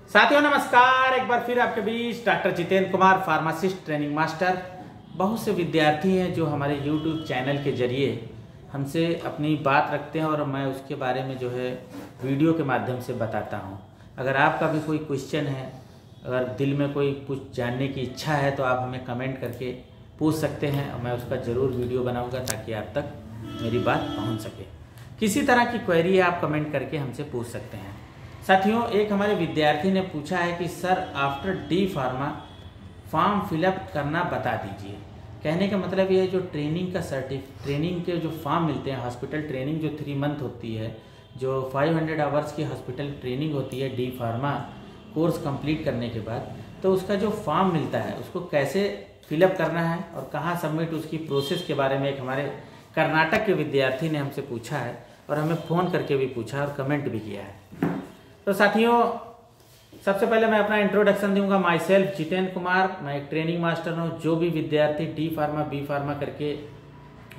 साथियों नमस्कार, एक बार फिर आपके बीच doctor Jitendra Kumar, pharmacist training master. बहुत से विद्यार्थी हैं जो हमारे YouTube चैनल के जरिए हमसे अपनी बात रखते हैं और मैं उसके बारे में जो है वीडियो के माध्यम से बताता हूं। अगर आपका भी कोई क्वेश्चन है, अगर दिल में कोई कुछ जानने की इच्छा है तो आप हमें कमेंट करके पूछ सकते हैं और मैं उसका ज़रूर वीडियो बनाऊँगा ताकि आप तक मेरी बात पहुँच सके। किसी तरह की क्वेरी आप कमेंट करके हमसे पूछ सकते हैं। साथियों, एक हमारे विद्यार्थी ने पूछा है कि sir after D pharma form fill up करना बता दीजिए। कहने का मतलब ये है जो ट्रेनिंग के जो फॉर्म मिलते हैं, हॉस्पिटल ट्रेनिंग जो 3 मंथ होती है, जो 500 आवर्स की हॉस्पिटल ट्रेनिंग होती है डी फार्मा कोर्स कंप्लीट करने के बाद, तो उसका जो फॉर्म मिलता है उसको कैसे फिलअप करना है और कहाँ सबमिट, उसकी प्रोसेस के बारे में एक हमारे कर्नाटक के विद्यार्थी ने हमसे पूछा है और हमें फ़ोन करके भी पूछा और कमेंट भी किया है। तो साथियों, सबसे पहले मैं अपना इंट्रोडक्शन दूंगा। माई सेल्फ जितेंद्र कुमार, मैं एक ट्रेनिंग मास्टर हूँ। जो भी विद्यार्थी डी फार्मा बी फार्मा करके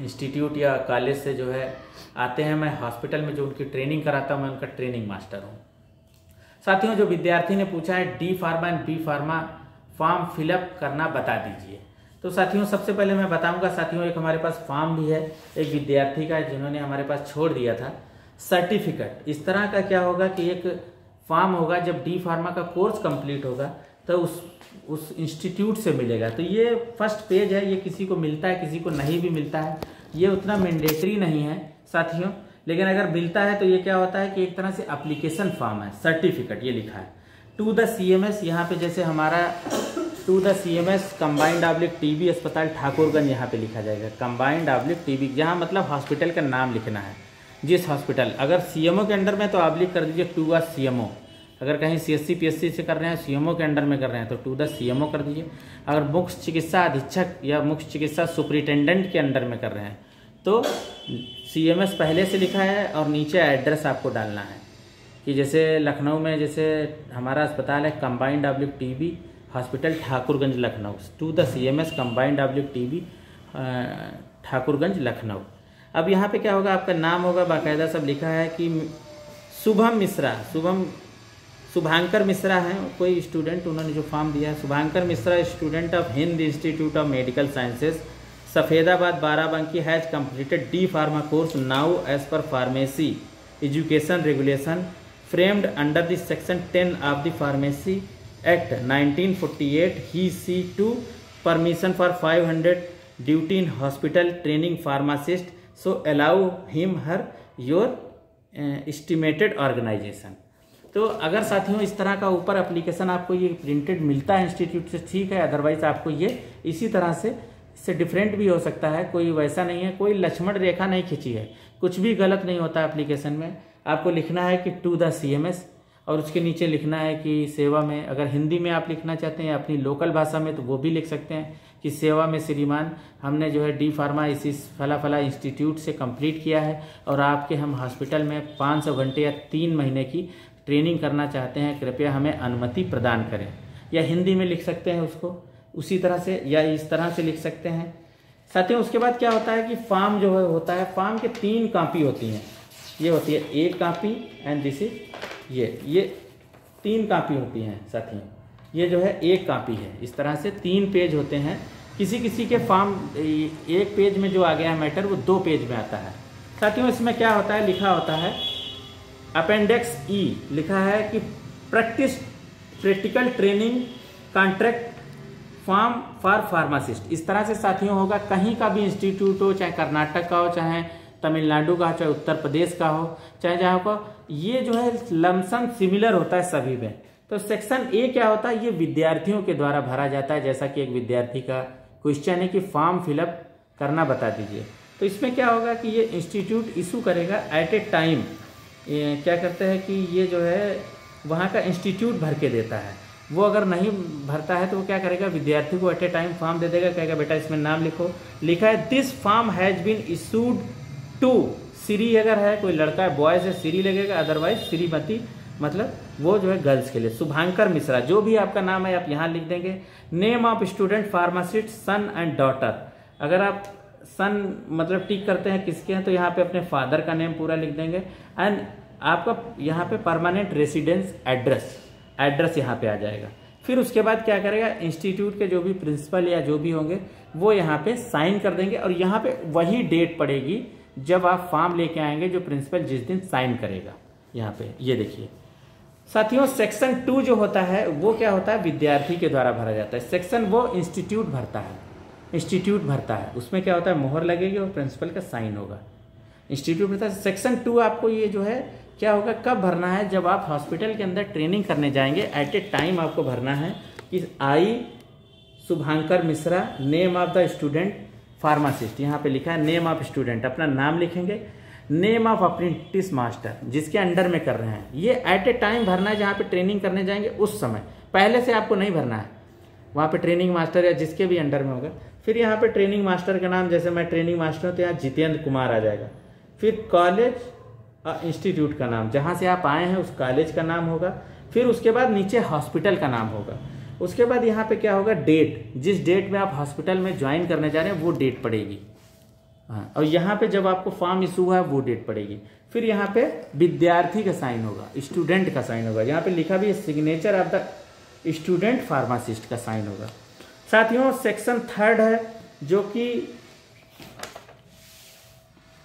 इंस्टीट्यूट या कॉलेज से जो है आते हैं, मैं हॉस्पिटल में जो उनकी ट्रेनिंग कराता हूँ, मैं उनका ट्रेनिंग मास्टर हूँ। साथियों, जो विद्यार्थी ने पूछा है D pharma and B pharma form fill up करना बता दीजिए, तो साथियों सबसे पहले मैं बताऊंगा। साथियों, एक हमारे पास फॉर्म भी है एक विद्यार्थी का जिन्होंने हमारे पास छोड़ दिया था सर्टिफिकेट। इस तरह का क्या होगा कि एक फॉर्म होगा, जब डी फार्मा का कोर्स कंप्लीट होगा तो उस इंस्टीट्यूट से मिलेगा। तो ये फर्स्ट पेज है, ये किसी को मिलता है किसी को नहीं भी मिलता है, ये उतना मैंडेटरी नहीं है साथियों, लेकिन अगर मिलता है तो ये क्या होता है कि एक तरह से एप्लीकेशन फॉर्म है। सर्टिफिकेट ये लिखा है टू द CMS, यहाँ पे जैसे हमारा to the CMS combined /TB अस्पताल ठाकुरगंज, यहाँ पे लिखा जाएगा कंबाइंड /TB, जहाँ मतलब हॉस्पिटल का नाम लिखना है जिस हॉस्पिटल। अगर CMO के अंडर में तो ऑब्लिक कर दीजिए टू द CMO। अगर कहीं CSC PSC से कर रहे हैं, CMO के अंडर में कर रहे हैं तो टू द CMO कर दीजिए। अगर मुख्य चिकित्सा अधीक्षक या मुख्य चिकित्सा सुपरिटेंडेंट के अंडर में कर रहे हैं तो CMS पहले से लिखा है और नीचे एड्रेस आपको डालना है कि जैसे लखनऊ में जैसे हमारा अस्पताल है combined /TB hospital Thakurganj Lucknow, to the CMS combined /TB Thakurganj Lucknow. अब यहाँ पे क्या होगा, आपका नाम होगा, बाकायदा सब लिखा है कि शुभम मिश्रा, शुभांकर मिश्रा हैं कोई स्टूडेंट, उन्होंने जो फॉर्म दिया है Shubhankar Mishra, student of Hind institute of medical sciences Safedabad Barabanki, has completed D pharma course now as per pharmacy education regulation framed under the section 10 of the Pharmacy Act 1948. He seek to permission for 500 duty in hospital training pharmacist, so allow him her your estimated organization। तो अगर साथियों इस तरह का ऊपर application आपको ये printed मिलता है इंस्टीट्यूट से, ठीक है, अदरवाइज आपको ये इसी तरह से इससे डिफरेंट भी हो सकता है, कोई वैसा नहीं है, कोई लक्ष्मण रेखा नहीं खींची है, कुछ भी गलत नहीं होता एप्लीकेशन में। आपको लिखना है कि टू द CMS और उसके नीचे लिखना है कि सेवा में, अगर हिंदी में आप लिखना चाहते हैं अपनी लोकल भाषा में तो वो भी लिख सकते हैं कि सेवा में श्रीमान, हमने जो है डी फार्मा इसी फला फला इंस्टीट्यूट से कंप्लीट किया है और आपके हम हॉस्पिटल में 500 घंटे या 3 महीने की ट्रेनिंग करना चाहते हैं, कृपया हमें अनुमति प्रदान करें। या हिंदी में लिख सकते हैं उसको उसी तरह से, या इस तरह से लिख सकते हैं साथियों। उसके बाद क्या होता है कि फॉर्म जो है होता है, फॉर्म के 3 कॉपी होती हैं। ये होती है एक कॉपी एंड दिस इज ये 3 कॉपी होती हैं साथियों। ये जो है एक कॉपी है, इस तरह से 3 पेज होते हैं। किसी किसी के फॉर्म एक पेज में जो आ गया है मैटर वो 2 पेज में आता है साथियों। इसमें क्या होता है, लिखा होता है अपेंडिक्स E, लिखा है कि practical training contract form for pharmacist. इस तरह से साथियों होगा, कहीं का भी इंस्टीट्यूट हो, चाहे कर्नाटक का हो, चाहे तमिलनाडु का, चाहे उत्तर प्रदेश का हो, चाहे जहाँ को, ये जो है लमसम सिमिलर होता है सभी में। तो सेक्शन A क्या होता है, ये विद्यार्थियों के द्वारा भरा जाता है। जैसा कि एक विद्यार्थी का क्वेश्चन है कि फॉर्म फिलअप करना बता दीजिए, तो इसमें क्या होगा कि ये इंस्टीट्यूट इशू करेगा एट ए टाइम। क्या करते हैं कि ये जो है वहाँ का इंस्टीट्यूट भर के देता है, वो अगर नहीं भरता है तो वो क्या करेगा, विद्यार्थी को एट ए टाइम फॉर्म दे देगा, कहेगा बेटा इसमें नाम लिखो। लिखा है this form has been issued to Shri, अगर है कोई लड़का है बॉयज है श्री लगेगा, अदरवाइज श्रीमती, मतलब वो जो है गर्ल्स के लिए। शुभांकर मिश्रा, जो भी आपका नाम है आप यहाँ लिख देंगे। Name of student pharmacist son and daughter, अगर आप सन मतलब टिक करते हैं किसके हैं तो यहाँ पे अपने फादर का नेम पूरा लिख देंगे। एंड आपका यहाँ पे परमानेंट रेसिडेंस एड्रेस, एड्रेस यहाँ पे आ जाएगा। फिर उसके बाद क्या करेगा, इंस्टीट्यूट के जो भी प्रिंसिपल या जो भी होंगे वो यहाँ पे साइन कर देंगे और यहाँ पे वही डेट पड़ेगी जब आप फॉर्म लेके आएंगे जो प्रिंसिपल जिस दिन साइन करेगा। यहाँ पे ये देखिए साथियों, सेक्शन 2 जो होता है वो क्या होता है, विद्यार्थी के द्वारा भरा जाता है। सेक्शन वो इंस्टीट्यूट भरता है, इंस्टीट्यूट भरता है, उसमें क्या होता है, मोहर लगेगी और प्रिंसिपल का साइन होगा, इंस्टीट्यूट भरता है। सेक्शन 2 आपको ये जो है क्या होगा, कब भरना है, जब आप हॉस्पिटल के अंदर ट्रेनिंग करने जाएंगे। एट ए टाइम आपको भरना है कि I Shubhankar Mishra, name of the student pharmacist, यहाँ पे लिखा है नेम ऑफ स्टूडेंट, अपना नाम लिखेंगे, नेम ऑफ अप्रेंटिस मास्टर जिसके अंडर में कर रहे हैं। ये एट ए टाइम भरना है जहाँ पे ट्रेनिंग करने जाएंगे उस समय, पहले से आपको नहीं भरना है, वहाँ पे ट्रेनिंग मास्टर या जिसके भी अंडर में होगा। फिर यहाँ पे ट्रेनिंग मास्टर का नाम, जैसे मैं ट्रेनिंग मास्टर हूँ तो यहाँ जितेंद्र कुमार आ जाएगा। फिर कॉलेज इंस्टीट्यूट का नाम, जहाँ से आप आए हैं उस कॉलेज का नाम होगा। फिर उसके बाद नीचे हॉस्पिटल का नाम होगा। उसके बाद यहाँ पे क्या होगा, डेट, जिस डेट में आप हॉस्पिटल में ज्वाइन करने जा रहे हैं वो डेट पड़ेगी। हाँ, और यहाँ पे जब आपको फॉर्म इशू हुआ है वो डेट पड़ेगी। फिर यहाँ पे विद्यार्थी का साइन होगा, स्टूडेंट का साइन होगा, यहाँ पे लिखा भी है signature of the student pharmacist का साइन होगा। साथियों सेक्शन 3 है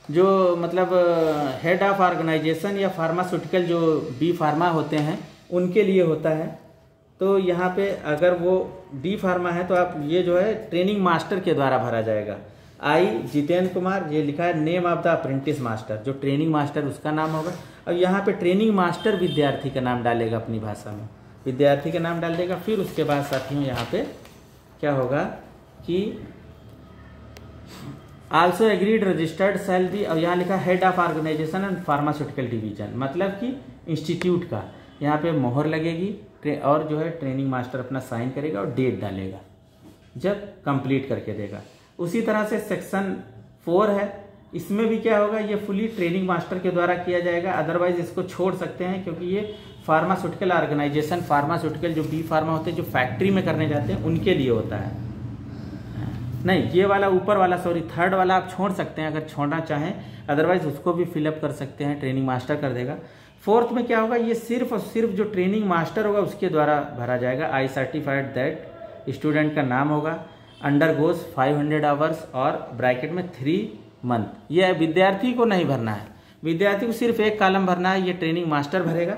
जो मतलब हेड ऑफ ऑर्गेनाइजेशन या फार्मास्यूटिकल जो बी फार्मा होते हैं उनके लिए होता है। तो यहाँ पे अगर वो डी फार्मा है तो आप ये जो है ट्रेनिंग मास्टर के द्वारा भरा जाएगा। आई जितेंद्र कुमार, ये लिखा है name of the apprentice master, जो ट्रेनिंग मास्टर उसका नाम होगा। और यहाँ पे ट्रेनिंग मास्टर विद्यार्थी का नाम डालेगा, अपनी भाषा में विद्यार्थी का नाम डाल देगा। फिर उसके बाद साथियों यहाँ पे क्या होगा कि also agreed registered shall be, और यहाँ लिखा head of organisation and pharmaceutical division, मतलब कि इंस्टीट्यूट का यहाँ पे मोहर लगेगी और जो है ट्रेनिंग मास्टर अपना साइन करेगा और डेट डालेगा जब कंप्लीट करके देगा। उसी तरह से सेक्शन 4 है, इसमें भी क्या होगा, ये फुली ट्रेनिंग मास्टर के द्वारा किया जाएगा। अदरवाइज इसको छोड़ सकते हैं क्योंकि ये फार्मास्यूटिकल ऑर्गेनाइजेशन, फार्मास्यूटिकल जो बी फार्मा होते हैं जो फैक्ट्री में करने जाते हैं उनके लिए होता है। नहीं, ये वाला ऊपर वाला, सॉरी 3rd वाला आप छोड़ सकते हैं अगर छोड़ना चाहें, अदरवाइज उसको भी फिलअप कर सकते हैं, ट्रेनिंग मास्टर कर देगा। 4th में क्या होगा, ये सिर्फ और सिर्फ जो ट्रेनिंग मास्टर होगा उसके द्वारा भरा जाएगा। आई सर्टिफाइड दैट स्टूडेंट का नाम होगा, अंडर गोज 500 आवर्स और ब्रैकेट में 3 मंथ। ये विद्यार्थी को नहीं भरना है, विद्यार्थी को सिर्फ एक कॉलम भरना है, ये ट्रेनिंग मास्टर भरेगा।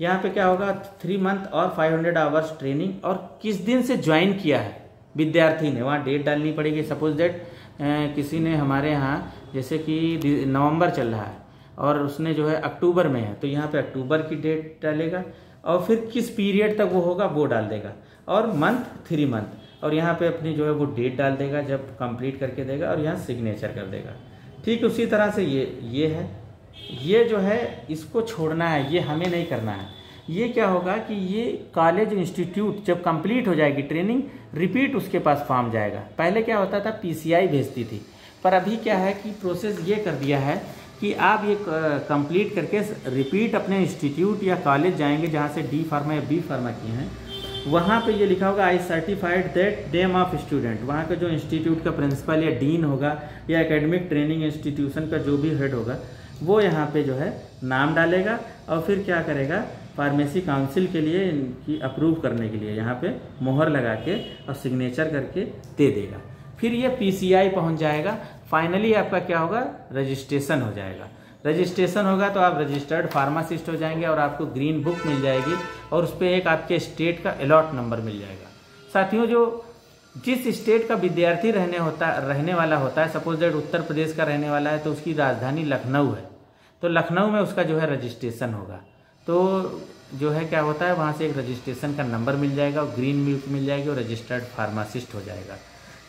यहाँ पे क्या होगा, 3 मंथ और 500 आवर्स ट्रेनिंग, और किस दिन से ज्वाइन किया है विद्यार्थी ने, वहाँ डेट डालनी पड़ेगी। सपोज दैट किसी ने हमारे यहाँ जैसे कि नवंबर चल रहा है और उसने जो है अक्टूबर में है तो यहाँ पे अक्टूबर की डेट डालेगा, और फिर किस पीरियड तक वो होगा वो डाल देगा, और मंथ 3 मंथ, और यहाँ पे अपनी जो है वो डेट डाल देगा जब कंप्लीट करके देगा, और यहाँ सिग्नेचर कर देगा। ठीक उसी तरह से ये है, ये जो है इसको छोड़ना है, ये हमें नहीं करना है। ये क्या होगा कि ये कॉलेज इंस्टीट्यूट जब कंप्लीट हो जाएगी ट्रेनिंग, रिपीट उसके पास फॉर्म जाएगा। पहले क्या होता था, पीसीआई भेजती थी, पर अभी क्या है कि प्रोसेस ये कर दिया है कि आप ये कंप्लीट करके रिपीट अपने इंस्टीट्यूट या कॉलेज जाएंगे जहाँ से डी फार्मा या बी फार्मा किए हैं, वहाँ पे ये लिखा होगा आई certified that name of student, वहाँ का जो इंस्टीट्यूट का प्रिंसिपल या डीन होगा या एकेडमिक ट्रेनिंग इंस्टीट्यूशन का जो भी हेड होगा वो यहाँ पे जो है नाम डालेगा, और फिर क्या करेगा, फार्मेसी काउंसिल के लिए इनकी अप्रूव करने के लिए यहाँ पे मोहर लगा के और सिग्नेचर करके दे देगा। फिर ये पीसीआई पहुँच जाएगा। फाइनली आपका क्या होगा, रजिस्ट्रेशन हो जाएगा। रजिस्ट्रेशन होगा तो आप रजिस्टर्ड फार्मासिस्ट हो जाएंगे और आपको ग्रीन बुक मिल जाएगी और उस पर एक आपके स्टेट का अलॉट नंबर मिल जाएगा। साथियों, जो जिस स्टेट का विद्यार्थी रहने वाला होता है, सपोज दैट उत्तर प्रदेश का रहने वाला है तो उसकी राजधानी लखनऊ है, तो लखनऊ में उसका जो है रजिस्ट्रेशन होगा, तो जो है क्या होता है वहाँ से एक रजिस्ट्रेशन का नंबर मिल जाएगा और ग्रीन बुक मिल जाएगी और रजिस्टर्ड फार्मासिस्ट हो जाएगा।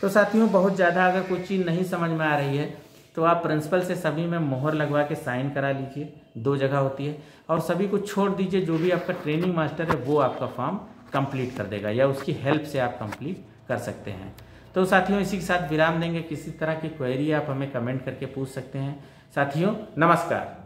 तो साथियों, बहुत ज़्यादा अगर कोई चीज़ नहीं समझ में आ रही है तो आप प्रिंसिपल से सभी में मोहर लगवा के साइन करा लीजिए, 2 जगह होती है, और सभी को छोड़ दीजिए। जो भी आपका ट्रेनिंग मास्टर है वो आपका फॉर्म कंप्लीट कर देगा या उसकी हेल्प से आप कंप्लीट कर सकते हैं। तो साथियों, इसी के साथ विराम देंगे। किसी तरह की क्वेरी आप हमें कमेंट करके पूछ सकते हैं। साथियों, नमस्कार।